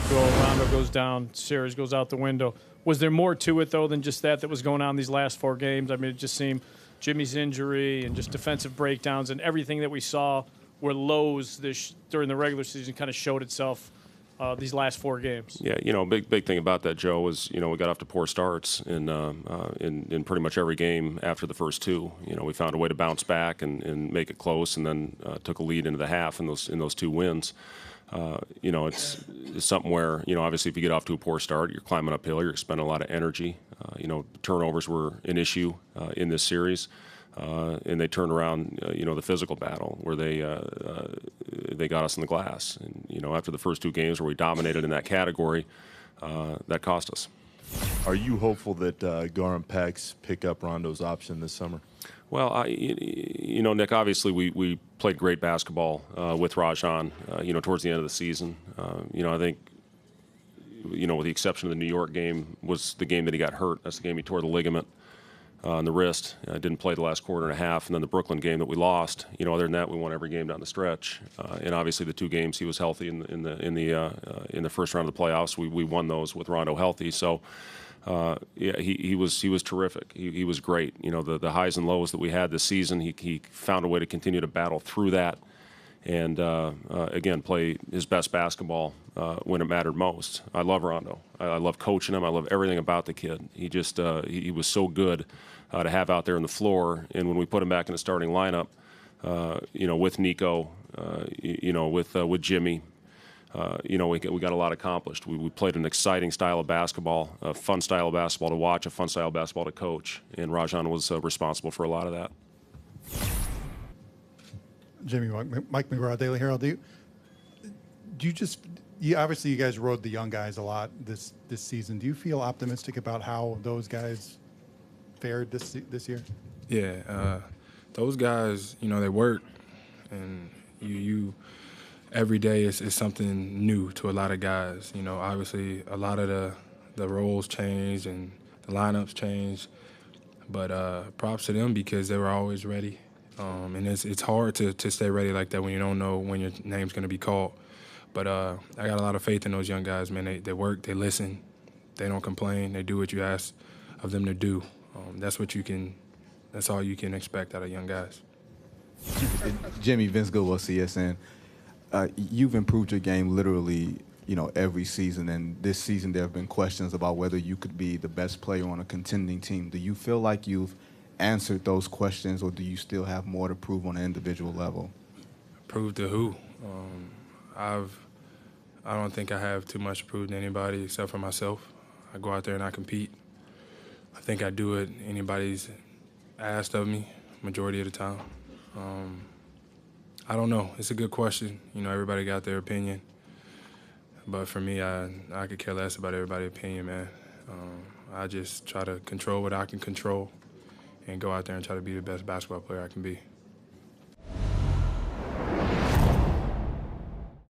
go, Rondo goes down, series goes out the window. Was there more to it, though, than just that was going on these last 4 games? I mean, it just seemed Jimmy's injury and just defensive breakdowns and everything that we saw were lows during the regular season kind of showed itself these last 4 games. Yeah, big thing about that, Joe, was we got off to poor starts in pretty much every game after the first 2. We found a way to bounce back and make it close, and then took a lead into the half in those 2 wins. It's something where obviously if you get off to a poor start, you're climbing uphill, you're spending a lot of energy. Turnovers were an issue in this series. And they turned around, the physical battle where they got us in the glass. And after the first 2 games where we dominated in that category, that cost us. Are you hopeful that Gar and Pax pick up Rondo's option this summer? Well, Nick, obviously we played great basketball with Rajon, towards the end of the season. I think, with the exception of the New York game, was the game that he got hurt. That's the game he tore the ligament on the wrist. Didn't play the last quarter and a half, and then the Brooklyn game that we lost. Other than that, we won every game down the stretch. And obviously, the 2 games he was healthy in the first round of the playoffs, we won those with Rondo healthy. So, he was terrific. He was great. The highs and lows that we had this season, he found a way to continue to battle through that, and again play his best basketball when it mattered most. I love Rondo. I love coaching him. I love everything about the kid. He just he was so good to have out there on the floor. And when we put him back in the starting lineup, with Nico, with Jimmy, we got a lot accomplished. We played an exciting style of basketball, a fun style of basketball to watch, a fun style of basketball to coach. And Rajon was responsible for a lot of that. Jimmy, Mike McGraw, Daily Herald. Do you obviously you guys rode the young guys a lot this season. Do you feel optimistic about how those guys fared this year? Yeah, those guys, they work, and you every day is something new to a lot of guys. Obviously a lot of the roles changed and the lineups changed, but props to them because they were always ready. And it's hard to stay ready like that when you don't know when your name's going to be called. But I got a lot of faith in those young guys, man. They work, they listen, they don't complain, they do what you ask of them to do. That's all you can expect out of young guys. Jimmy, Vince Goodwill, CSN. You've improved your game literally, every season. And this season there have been questions about whether you could be the best player on a contending team. Do you feel like you've answered those questions, or do you still have more to prove on an individual level? Prove to who? I don't think I have too much to prove to anybody except for myself. I go out there and I compete. I think I do it anybody's asked of me majority of the time. I don't know. It's a good question. Everybody got their opinion. But for me, I could care less about everybody's opinion, man. I just try to control what I can control and go out there and try to be the best basketball player I can be.